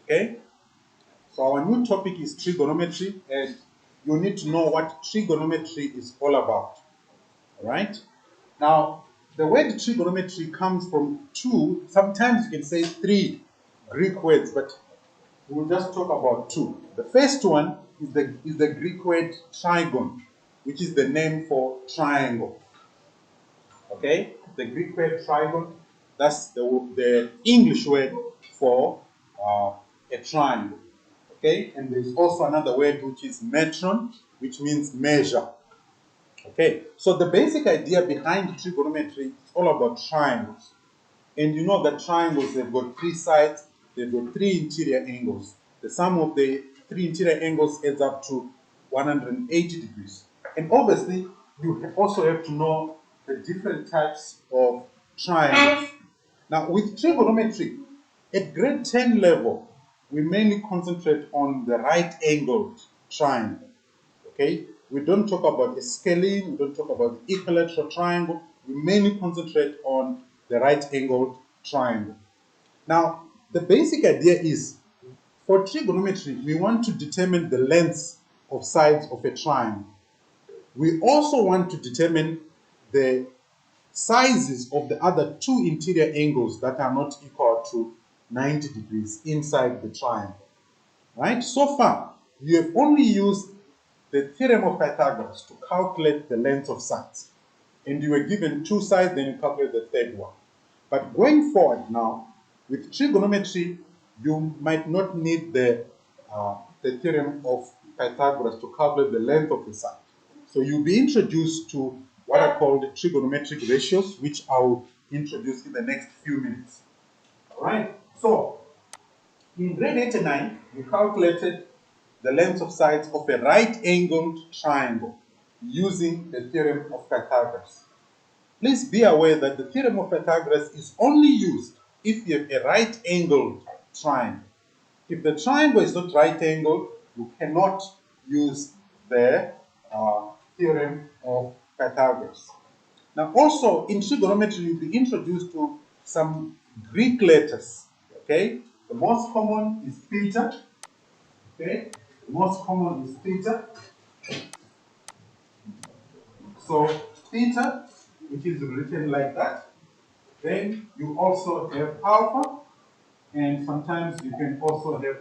Okay? So our new topic is trigonometry, and you need to know what trigonometry is all about. All right? Now, the word trigonometry comes from two, sometimes you can say three Greek words, but we'll just talk about two. The first one is the Greek word trigon, which is the name for triangle. Okay? The Greek word trigon, that's the English word for a triangle. Okay? And there's also another word which is metron, which means measure. Okay? So the basic idea behind trigonometry is all about triangles. And you know that triangles, they've got three sides, they've got three interior angles. The sum of the three interior angles adds up to 180 degrees. And obviously, you also have to know the different types of triangles. Now, with trigonometry, at grade 10 level, we mainly concentrate on the right-angled triangle. Okay? We don't talk about a scalene, we don't talk about the equilateral triangle. We mainly concentrate on the right-angled triangle. Now, the basic idea is, for trigonometry, we want to determine the lengths of sides of a triangle. We also want to determine the sizes of the other two interior angles that are not equal to 90 degrees inside the triangle. Right? So far, you have only used the Theorem of Pythagoras to calculate the length of sides. And you were given two sides, then you calculate the third one. But going forward now, with trigonometry, you might not need the Theorem of Pythagoras to calculate the length of the side. So you'll be introduced to what are called trigonometric ratios, which I will introduce in the next few minutes. All right? So, in grade 8 and 9, we calculated the length of sides of a right-angled triangle using the Theorem of Pythagoras. Please be aware that the Theorem of Pythagoras is only used if you have a right-angled triangle. If the triangle is not right-angled, you cannot use the Theorem of Pythagoras. Now also, in trigonometry, you'll be introduced to some Greek letters, okay? The most common is theta, okay? The most common is theta. So theta, which is written like that. Then you also have alpha, and sometimes you can also have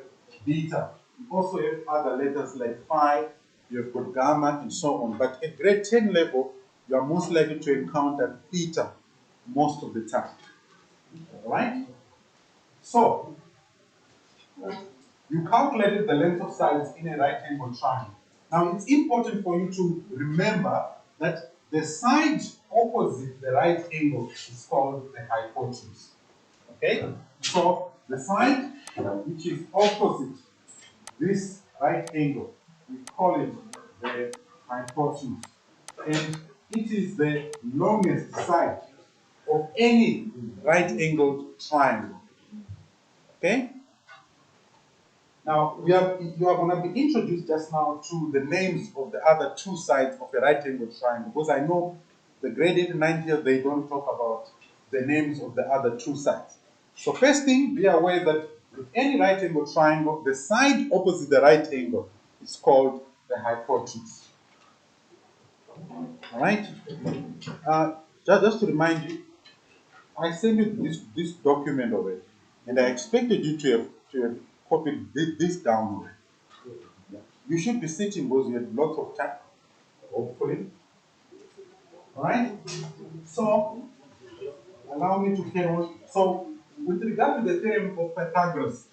beta. You also have other letters like phi, you have got gamma, and so on. But at grade 10 level, you are most likely to encounter theta most of the time. All right? So, you calculated the length of sides in a right-angled triangle. Now, it's important for you to remember that the side opposite the right angle is called the hypotenuse. Okay? So, the side which is opposite this right angle, we call it the hypotenuse. And it is the longest side of any right-angled triangle. Okay? Now, you are going to be introduced just now to the names of the other two sides of a right-angled triangle, because I know the grade 8 and 9 here, they don't talk about the names of the other two sides. So first thing, be aware that with any right-angled triangle, the side opposite the right angle is called the hypotenuse. All right? Just to remind you, I sent you this document already, and I expected you to have copied this down already. Yeah. You should be sitting because you have lots of time, hopefully. All right? So, allow me to carry on. So, with regard to the theorem of Pythagoras,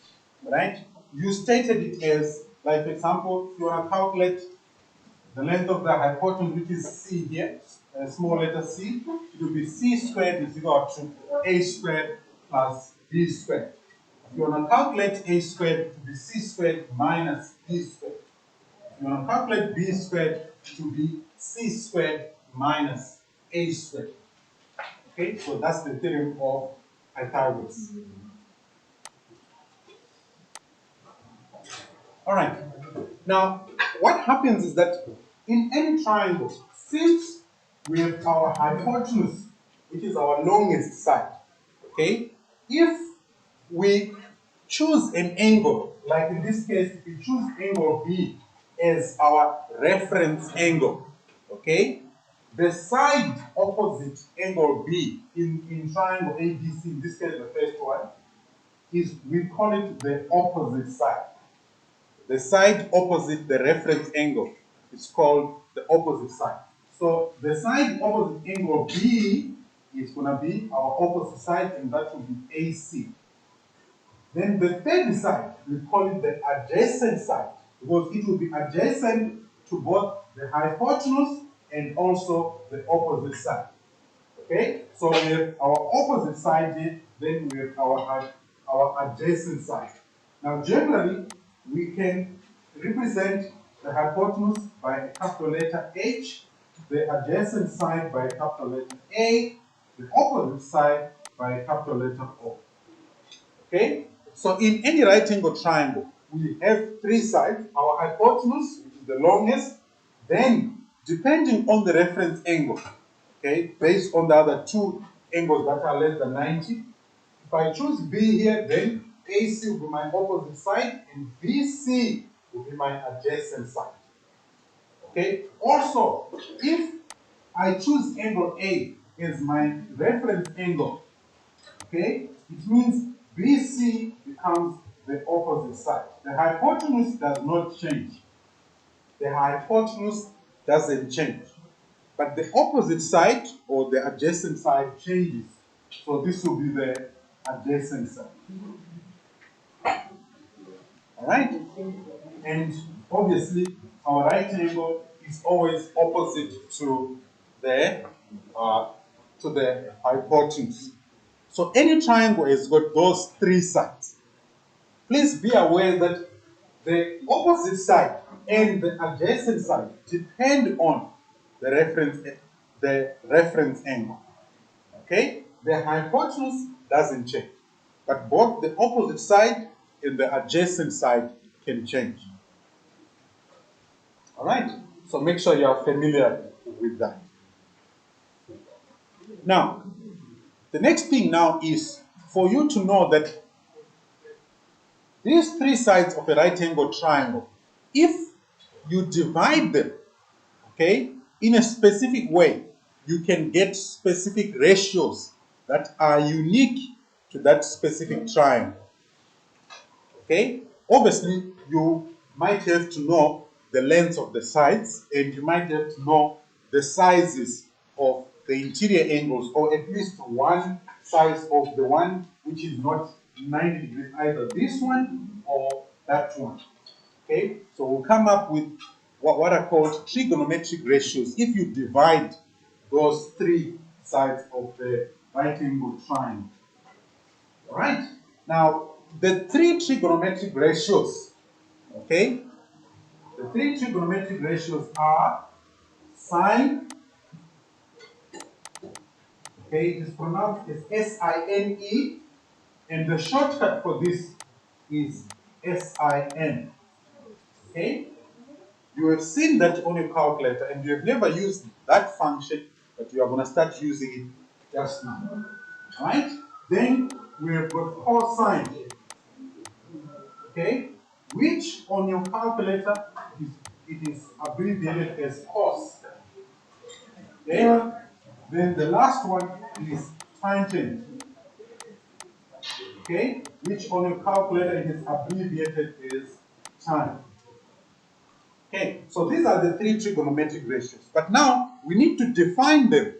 right, you stated it as, like, for example, if you want to calculate the length of the hypotenuse, which is c here, a small letter c, it will be c squared is equal to a squared plus b squared. If you want to calculate a squared, it will be c squared minus b squared. If you want to calculate b squared, it will be c squared minus a squared. Okay, so that's the theorem of Pythagoras. All right. Now, what happens is that in any triangle, since we have our hypotenuse, which is our longest side, okay, if we choose an angle, like in this case, if we choose angle B as our reference angle, okay, the side opposite angle B in triangle ABC, in this case the first one, is, we call it the opposite side. The side opposite the reference angle is called the opposite side. So the side opposite angle B is going to be our opposite side, and that will be AC. Then the third side, we call it the adjacent side, because it will be adjacent to both the hypotenuse and also the opposite side. Okay? So we have our opposite side here, then we have our adjacent side. Now generally, we can represent the hypotenuse by a capital letter H, the adjacent side by a capital letter A, the opposite side by a capital letter O. Okay? So in any right angle triangle, we have three sides, our hypotenuse, which is the longest, then depending on the reference angle, okay, based on the other two angles that are less than 90, if I choose B here, then AC will be my opposite side and BC will be my adjacent side. Okay? Also, if I choose angle A as my reference angle, okay, it means BC becomes the opposite side. The hypotenuse does not change. The hypotenuse doesn't change. But the opposite side or the adjacent side changes. So this will be the adjacent side. Alright? And obviously our right angle is always opposite to the hypotenuse. So any triangle has got those three sides. Please be aware that the opposite side and the adjacent side depend on the reference angle. Okay? The hypotenuse doesn't change, but both the opposite side and the adjacent side can change. All right? So make sure you are familiar with that. Now, the next thing now is for you to know that these three sides of a right angle triangle, if you divide them, okay, in a specific way, you can get specific ratios that are unique to that specific triangle. Okay? Obviously, you might have to know the length of the sides, and you might have to know the sizes of the interior angles, or at least one size of the one which is not 90 degrees, either this one or that one. Okay? So we'll come up with what are called trigonometric ratios if you divide those three sides of the right angle triangle. All right? Now, the three trigonometric ratios, okay? The three trigonometric ratios are sine, okay, it is pronounced as S-I-N-E, and the shortcut for this is S-I-N, okay? You have seen that on your calculator and you have never used that function, but you are going to start using it just now. All right? Then we have got cosine, okay, which on your calculator it is abbreviated as cos. Okay? Then the last one is tangent, okay, which on your calculator it is abbreviated as tan. Okay, so these are the three trigonometric ratios. But now we need to define them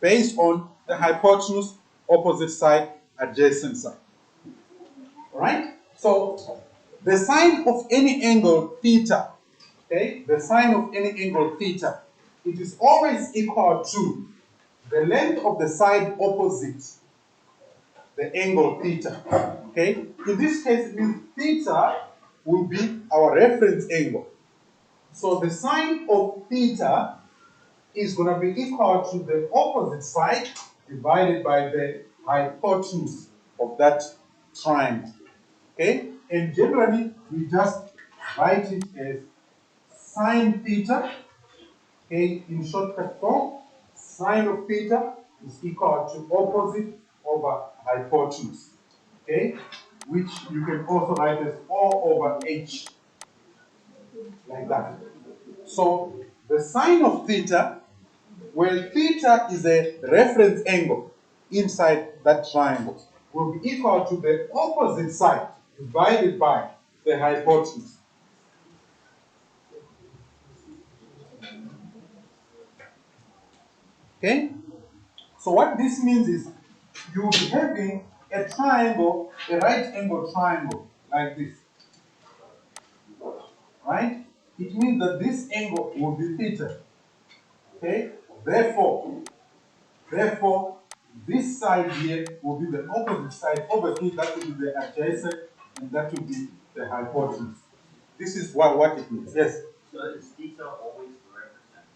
based on the hypotenuse, opposite side, adjacent side. Alright? So the sine of any angle theta, okay, the sine of any angle theta, it is always equal to the length of the side opposite the angle theta. Okay? In this case, it means theta will be our reference angle. So the sine of theta is going to be equal to the opposite side divided by the hypotenuse of that triangle. Okay? And generally, we just write it as sine theta, okay, in shortcut form. Sine of theta is equal to opposite over hypotenuse. Okay? which you can also write as O over H, like that. So the sine of theta, well, theta is a reference angle inside that triangle, will be equal to the opposite side divided by the hypotenuse. Okay? So what this means is you'll be having a triangle, a right angle triangle, like this. Right? It means that this angle will be theta. Okay? Therefore, this side here will be the opposite side. Obviously, that will be the adjacent, and that will be the hypotenuse. This is what it means. Yes? So is theta always represented?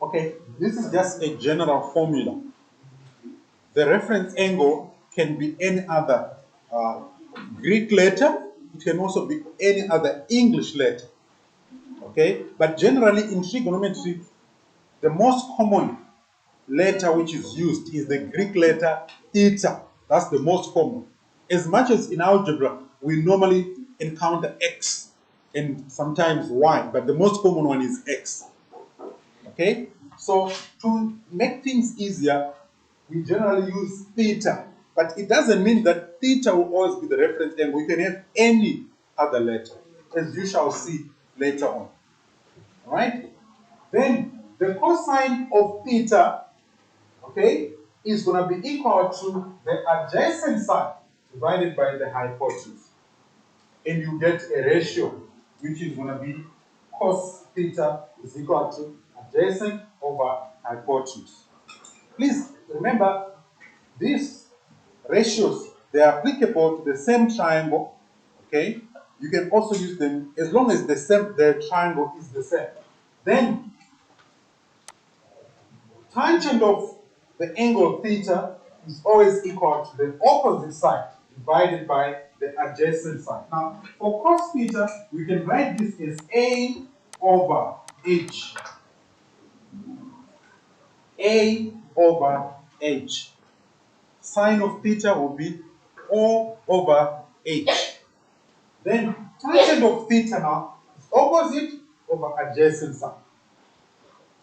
Okay, this is just a general formula. The reference angle can be any other Greek letter. It can also be any other English letter. Okay, but generally in trigonometry, the most common letter which is used is the Greek letter theta. That's the most common. As much as in algebra, we normally encounter x and sometimes y, but the most common one is x. Okay? So to make things easier, we generally use theta. But it doesn't mean that theta will always be the reference angle. We can have any other letter, as you shall see later on. Alright? Then the cosine of theta, okay, is going to be equal to the adjacent side divided by the hypotenuse. And you get a ratio, which is going to be cos theta is equal to adjacent over hypotenuse. Please remember, these ratios, they are applicable to the same triangle, okay? You can also use them as long as the triangle is the same. Then tangent of the angle theta is always equal to the opposite side divided by the adjacent side. Now, for cos theta, we can write this as A over H. A over H. Sine of theta will be O over H. Then tangent of theta now is opposite over adjacent side.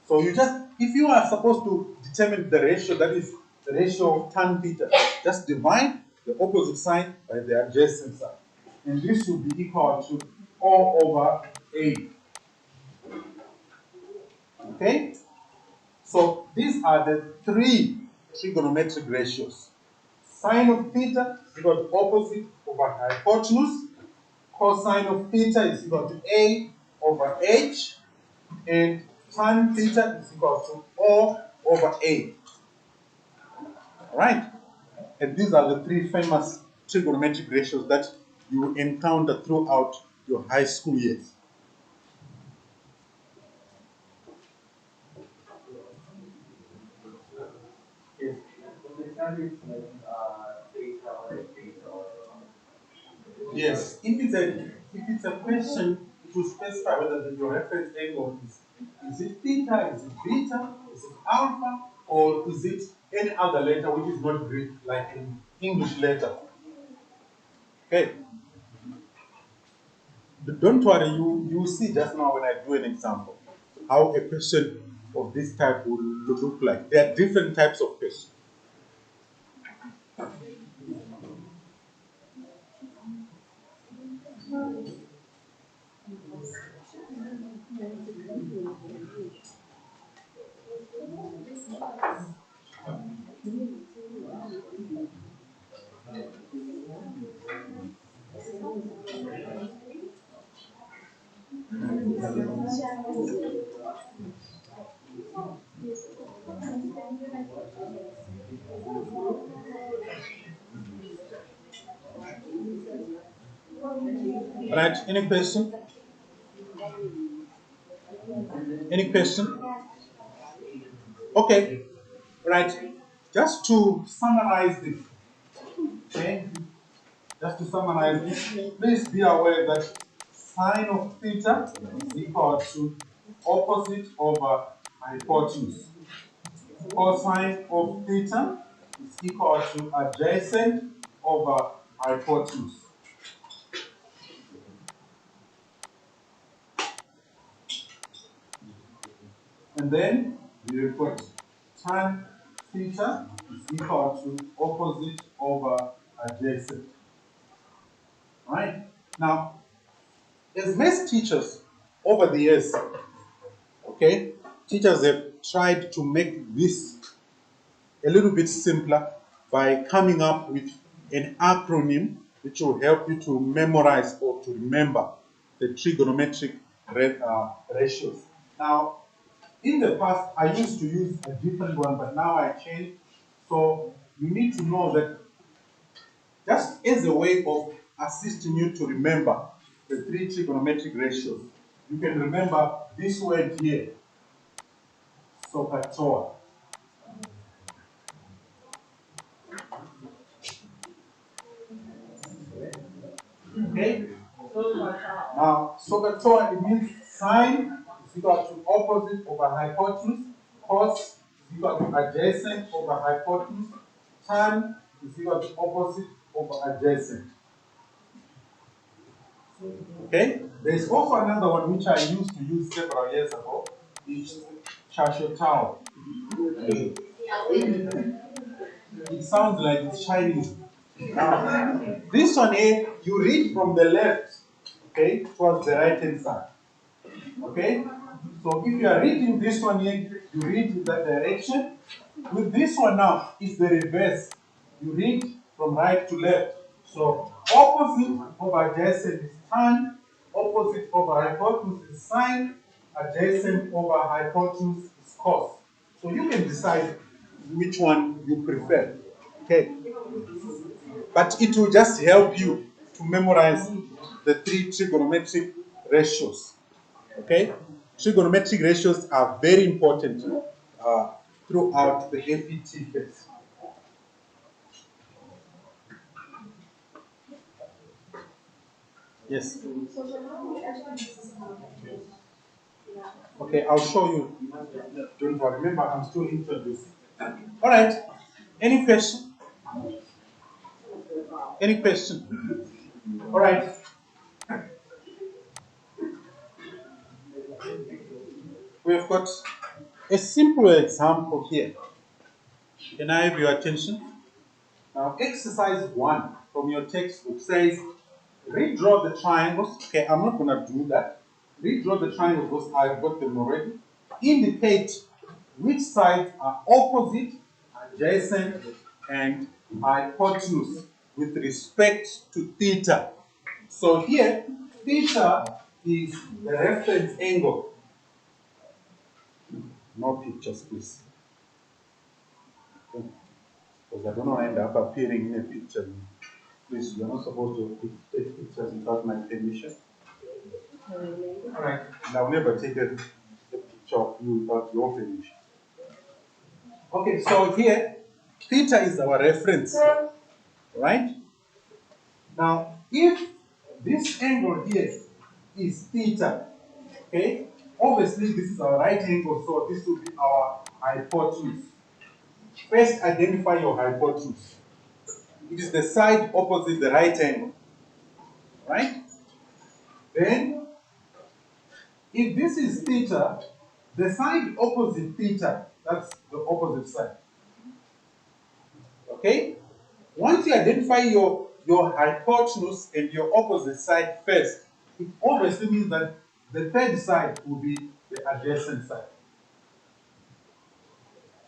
So you just, if you are supposed to determine the ratio, that is the ratio of tan theta, just divide the opposite side by the adjacent side. And this will be equal to O over A. Okay? So these are the three trigonometric ratios. Sine of theta is equal to opposite over hypotenuse. Cosine of theta is equal to A over H. And tan theta is equal to O over A. Alright? And these are the three famous trigonometric ratios that you encounter throughout your high school years. Yes. So the kind is like theta or theta or Yes, if it's a question, it will specify whether your reference angle is it theta, is it beta, is it alpha, or is it any other letter which is not Greek, like an English letter. Okay. Don't worry, you see just now when I do an example how a question of this type will look like. There are different types of questions. Right? Any question? Any question? Okay. Right. Just to summarize this, okay? Just to summarize this, please be aware that sine of theta is equal to opposite over hypotenuse. Cosine of theta is equal to adjacent over hypotenuse. And then we report tan theta is equal to opposite over adjacent. Right? Now, as math teachers over the years, okay, teachers have tried to make this a little bit simpler by coming up with an acronym which will help you to memorize or to remember the trigonometric ratios. Now, in the past, I used to use a different one, but now I changed. So you need to know that just as a way of assisting you to remember the three trigonometric ratios, you can remember this word here, SOHCAHTOA. Okay? Now, SOHCAHTOA, it means sine is equal to opposite over hypotenuse, cos is equal to adjacent over hypotenuse, tan is equal to opposite over adjacent. Okay? There's also another one which I used to use several years ago. It's Chashotao. It sounds like it's Chinese. Now, this one here, you read from the left, okay, towards the right hand side. Okay? So if you are reading this one here, you read in that direction. With this one now, it's the reverse. You read from right to left. So opposite over adjacent is tan, opposite over hypotenuse is sine, adjacent over hypotenuse is cos. So you can decide which one you prefer. Okay. But it will just help you to memorize the three trigonometric ratios. Okay? Trigonometric ratios are very important throughout the FET phase. Yes. Okay, I'll show you. Don't worry. Remember, I'm still introducing. All right. Any question? Any question? All right. We've got a simple example here. Can I have your attention? Now, exercise 1 from your textbook says, redraw the triangles. Okay, I'm not going to do that. Redraw the triangles because I've got them already. Indicate which sides are opposite, adjacent, and hypotenuse with respect to theta. So here, theta is the reference angle. No pictures, please. Because I don't want to end up appearing in a picture. Please, you're not supposed to take pictures without my permission. Alright, and I'll never take a picture of you without your permission. Okay, so here, theta is our reference, right? Now, if this angle here is theta, okay, obviously this is our right angle, so this will be our hypotenuse. First, identify your hypotenuse. It is the side opposite the right angle, right? Then, if this is theta, the side opposite theta, that's the opposite side. Okay? Once you identify your hypotenuse and your opposite side first, it obviously means that the third side will be the adjacent side.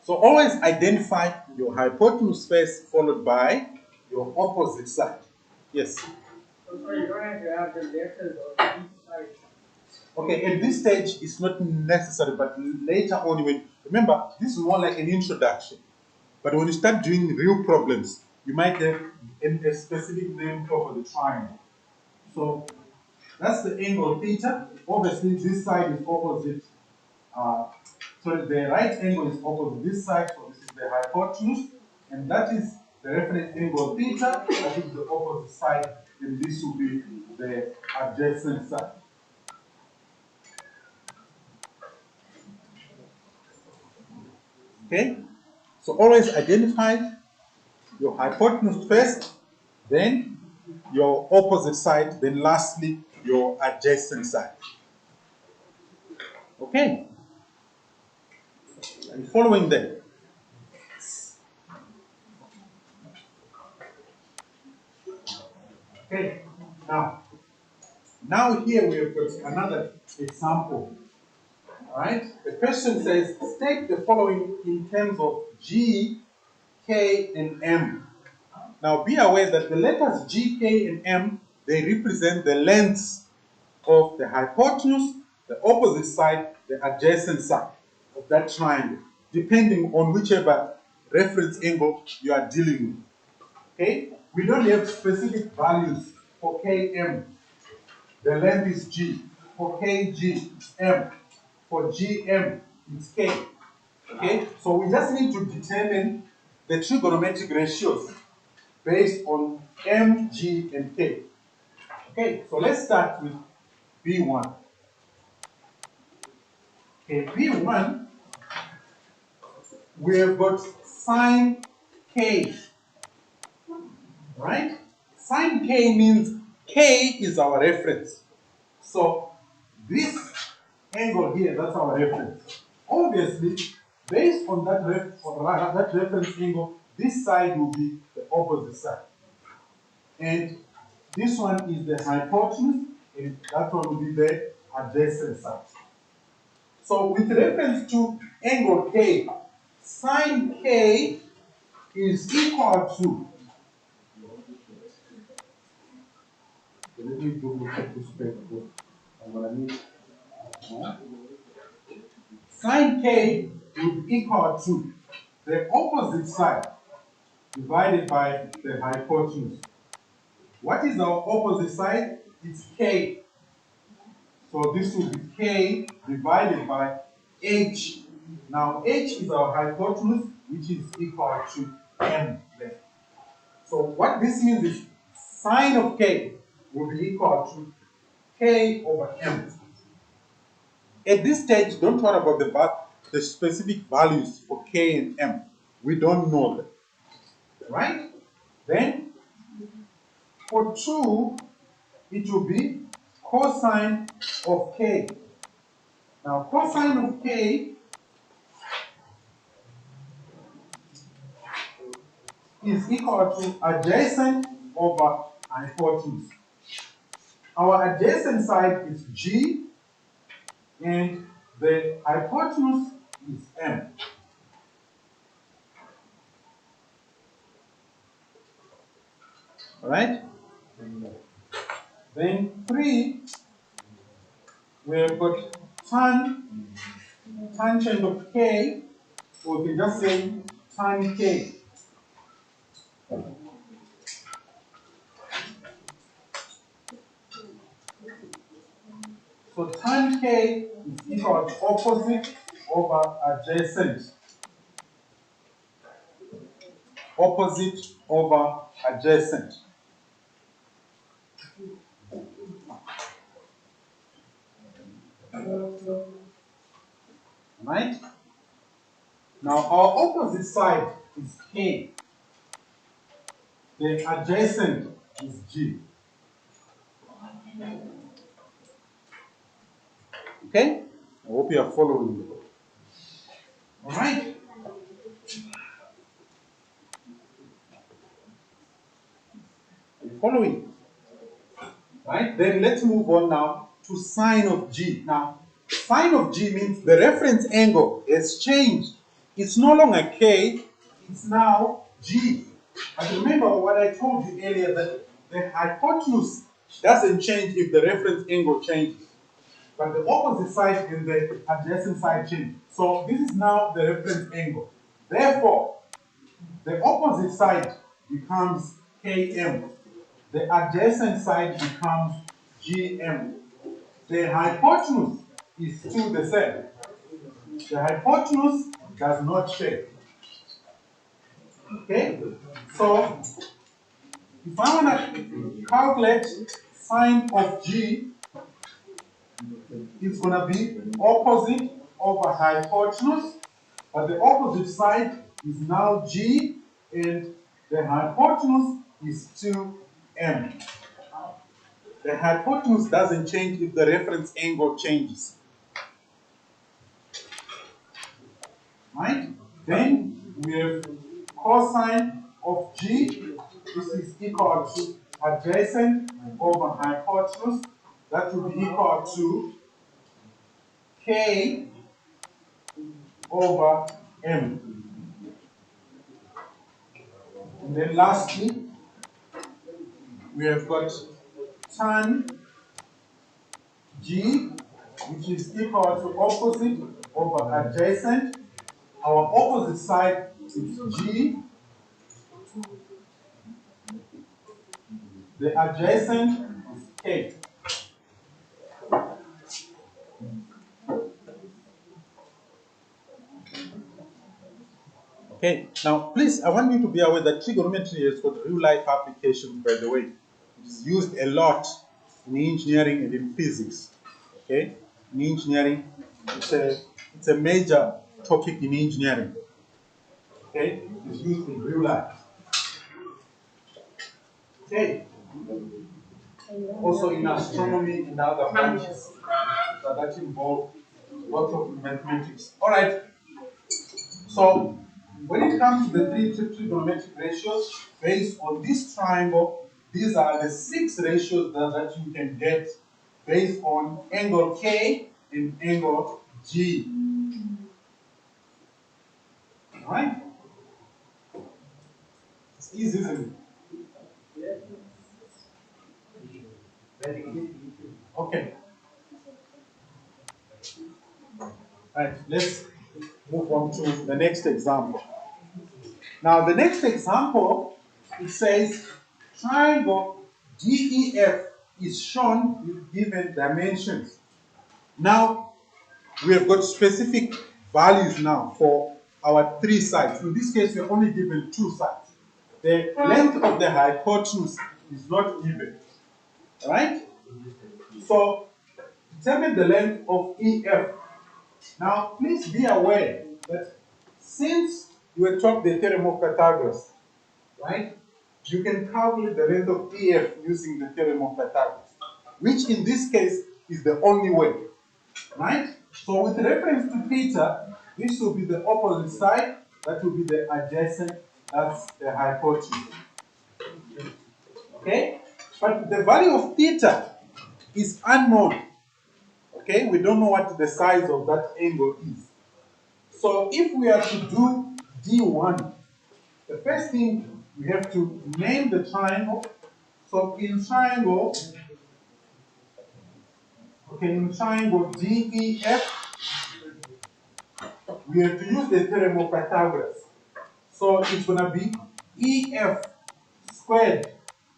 So always identify your hypotenuse first, followed by your opposite side. Yes? So sorry, you don't have to have the letters on each side. Okay, at this stage, it's not necessary, but later on, remember, this is more like an introduction. But when you start doing real problems, you might have a specific name for the triangle. So that's the angle theta. Obviously, this side is opposite. So the right angle is opposite this side, so this is the hypotenuse, and that is the reference angle theta. That is the opposite side, and this will be the adjacent side. Okay? So always identify your hypotenuse first, then your opposite side, then lastly, your adjacent side. Okay? Are you following there? Okay. Now here we have got another example. Alright? The question says, state the following in terms of G, K, and M. Now be aware that the letters G, K, and M, they represent the lengths of the hypotenuse, the opposite side, the adjacent side of that triangle, depending on whichever reference angle you are dealing with. Okay? We don't have specific values for Km. The length is G. For Kg, it's M. For Gm, it's K. Okay? So we just need to determine the trigonometric ratios based on M, G, and K. Okay, so let's start with B1. Okay, B1, we have got sine K, right? Sine K means K is our reference. So this angle here, that's our reference. Obviously, based on that, that reference angle, this side will be the opposite side. And this one is the hypotenuse, and that one will be the adjacent side. So with reference to angle K, sine K is equal to, let me double check this paper. I'm gonna need sine K would equal to the opposite side divided by the hypotenuse. What is our opposite side? It's K. So this will be K divided by H. Now H is our hypotenuse, which is equal to M there. So what this means is sine of K will be equal to K over M. At this stage, don't worry about the specific values for K and M. We don't know them. Right? Then, for 2, it will be cosine of K. Now, cosine of K is equal to adjacent over hypotenuse. Our adjacent side is G, and the hypotenuse is M. Alright? Then 3, we have got tangent of K, or we can just say tan K. So tan K is equal to opposite over adjacent. Opposite over adjacent. Right? Now our opposite side is K. The adjacent is G. Okay? I hope you are following me. Alright? Are you following? Right? Then let's move on now to sine of G. Now, sine of G means the reference angle has changed. It's no longer K, it's now G. But remember what I told you earlier, that the hypotenuse doesn't change if the reference angle changes. But the opposite side and the adjacent side change. So this is now the reference angle. Therefore, the opposite side becomes Km. The adjacent side becomes Gm. The hypotenuse is still the same. The hypotenuse does not change. Okay? So, if I want to calculate sine of G, it's going to be opposite over hypotenuse, but the opposite side is now G, and the hypotenuse is 2m. The hypotenuse doesn't change if the reference angle changes. Right? Then we have cosine of G. This is equal to adjacent over hypotenuse. That will be equal to K over M. And then lastly, we have got tan G, which is equal to opposite over adjacent. Our opposite side is G. The adjacent is K. Okay, now please, I want you to be aware that trigonometry has got real life applications, by the way. It is used a lot in engineering and in physics. Okay, in engineering, it's a major topic in engineering. Okay, it's used in real life. Okay, also in astronomy and other branches that involve lots of mathematics. All right, so when it comes to the three trigonometric ratios, based on this triangle, these are the 6 ratios that you can get based on angle K and angle G. Right? It's easy, isn't it? Okay. Right, let's move on to the next example. Now, the next example, it says triangle DEF is shown with given dimensions. Now, we have got specific values now for our 3 sides. In this case, we are only given 2 sides. The length of the hypotenuse is not given, right? So, determine the length of EF. Now, please be aware that since you were taught the Theorem of Pythagoras, right, you can calculate the length of EF using the Theorem of Pythagoras, which in this case is the only way, right? So with reference to theta, this will be the opposite side, that will be the adjacent, that's the hypotenuse. Okay? But the value of theta is unknown. Okay? We don't know what the size of that angle is. So if we are to do D1, the first thing we have to name the triangle. So in triangle, DEF, we have to use the theorem of Pythagoras. So it's going to be EF squared,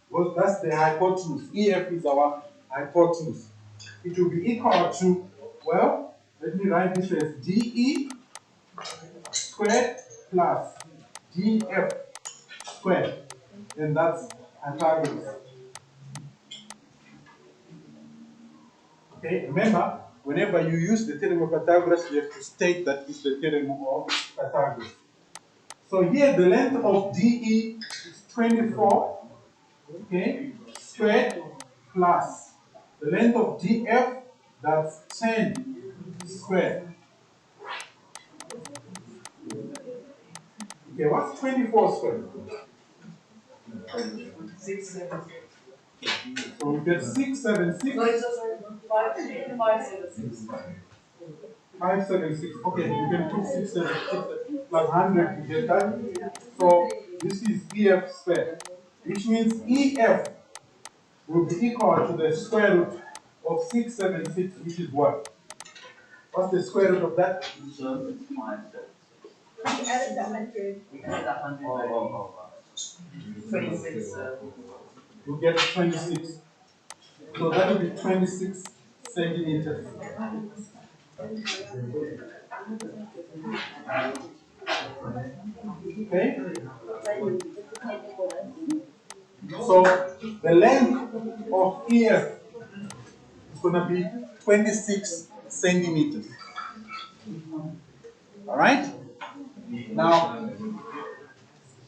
because that's the hypotenuse. EF is our hypotenuse. It will be equal to, well, let me write this as DE squared plus DF squared. And that's Pythagoras. Okay, remember, whenever you use the theorem of Pythagoras, you have to state that it's the theorem of Pythagoras. So here the length of DE is 24, okay, squared plus the length of DF, that's 10 squared. Okay, what's 24 squared? 676. So we get 676. No, it's just 576. 576. Okay, you can put 676 plus 100 to get that. So this is EF squared, which means EF will be equal to the square root of 676, which is what? What's the square root of that? So, minus We added the 100. we added 100. 26. You get 26. So that will be 26 centimeters. Okay? So the length of EF is going to be 26 centimeters. All right? Now,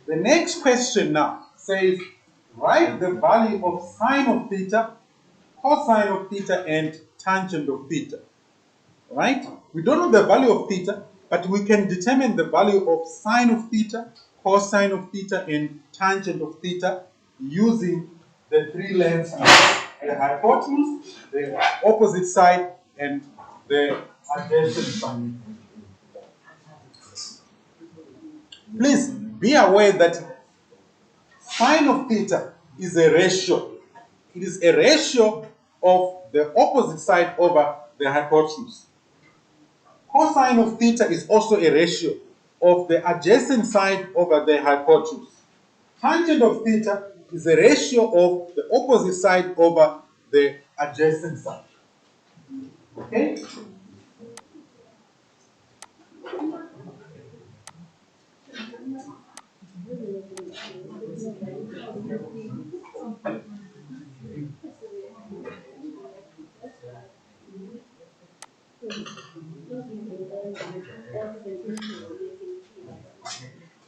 the next question now says, write the value of sine of theta cosine of theta and tangent of theta. Right? We don't know the value of theta, but we can determine the value of sine of theta, cosine of theta, and tangent of theta using the three lengths: the hypotenuse, the opposite side, and the adjacent side. Please be aware that sine of theta is a ratio. It is a ratio of the opposite side over the hypotenuse. Cosine of theta is also a ratio of the adjacent side over the hypotenuse. Tangent of theta is a ratio of the opposite side over the adjacent side. Okay?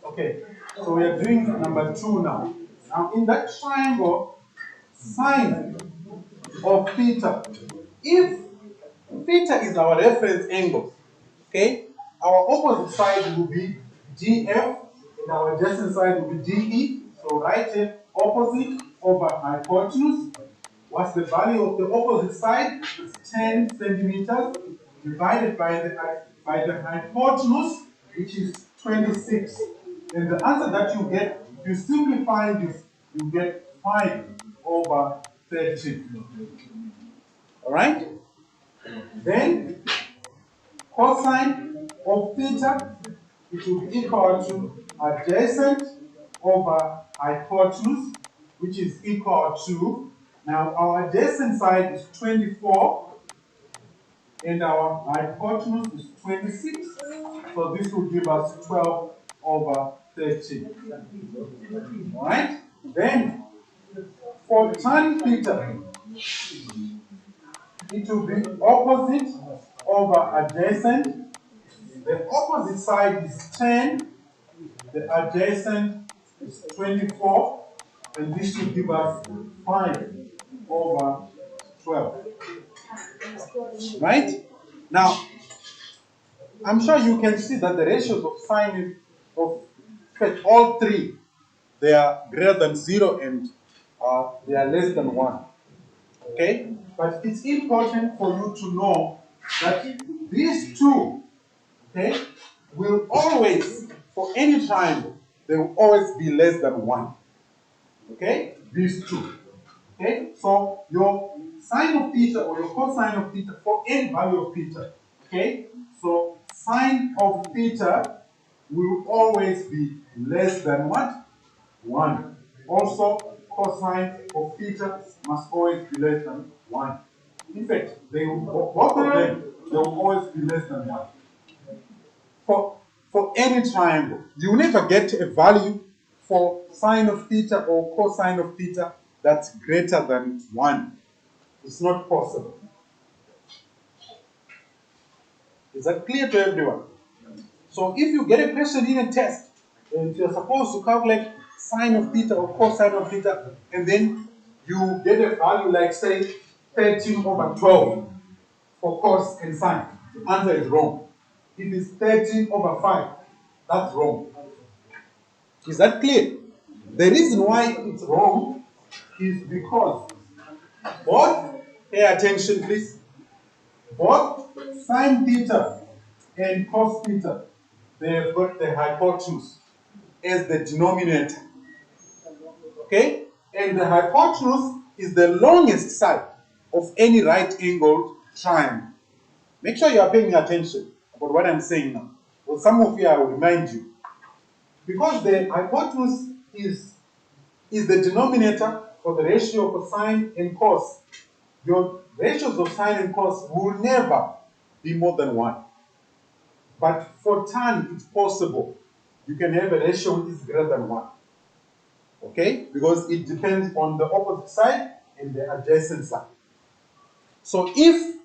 Okay, so we are doing number 2 now. Now in that triangle, sine of theta, if theta is our reference angle, okay, our opposite side will be GF and our adjacent side will be GE. So write it opposite over hypotenuse. What's the value of the opposite side? It's 10 centimeters divided by the hypotenuse, which is 26. And the answer that you get, if you simplify this, you get 5 over 30. Alright? Then cosine of theta, it will be equal to adjacent over hypotenuse, which is equal to, now our adjacent side is 24 and our hypotenuse is 26. So this will give us 12 over 13. Alright? Then for tan theta, it will be opposite over adjacent. The opposite side is 10, the adjacent is 24, and this should give us 5 over 12. Right? Now, I'm sure you can see that the ratios of sine of all three, they are greater than 0 and they are less than 1. Okay? But it's important for you to know that these two, okay, will always, for any triangle, they will always be less than 1. Okay? These two. Okay? So your sine of theta or your cosine of theta for any value of theta. Okay? So sine of theta will always be less than what? 1. Also, cosine of theta must always be less than 1. In fact, both of them, they will always be less than 1. For any triangle, you will never get a value for sine of theta or cosine of theta that's greater than 1. It's not possible. Is that clear to everyone? So if you get a question in a test, and you're supposed to calculate sine of theta or cosine of theta, and then you get a value like, say, 13 over 12 for cos and sine, the answer is wrong. If it's 13 over 5, that's wrong. Is that clear? The reason why it's wrong is because both, pay attention please, both sine theta and cos theta, they have got the hypotenuse as the denominator. Okay? And the hypotenuse is the longest side of any right-angled triangle. Make sure you are paying attention about what I'm saying now. Well, some of you, I will remind you. Because the hypotenuse is the denominator for the ratio for sine and cos, your ratios of sine and cos will never be more than 1. But for tan, it's possible. You can have a ratio which is greater than 1. Okay? Because it depends on the opposite side and the adjacent side. So if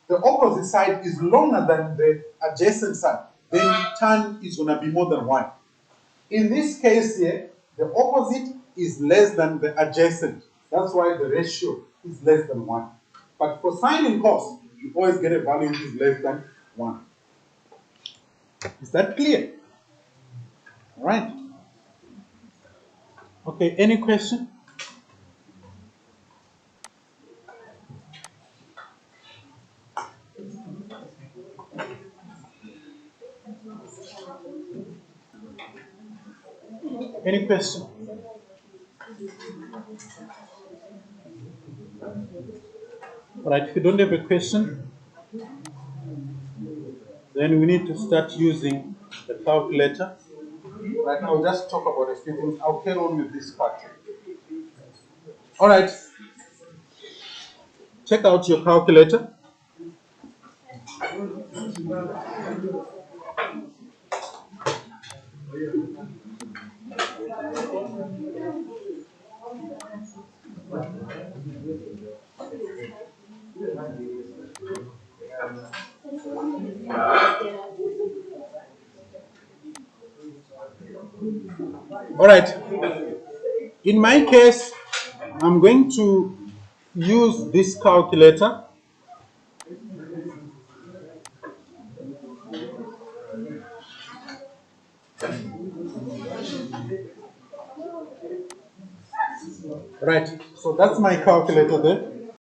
the opposite side is longer than the adjacent side, then tan is going to be more than 1. In this case here, the opposite is less than the adjacent. That's why the ratio is less than 1. But for sine and cos, you always get a value which is less than 1. Is that clear? All right. Okay, any question? Any question? All right, if you don't have a question, then we need to start using the calculator. Right, I'll just talk about a few things. I'll carry on with this part. All right, check out your calculator. All right, in my case, I'm going to use this calculator. Right, so that's my calculator there.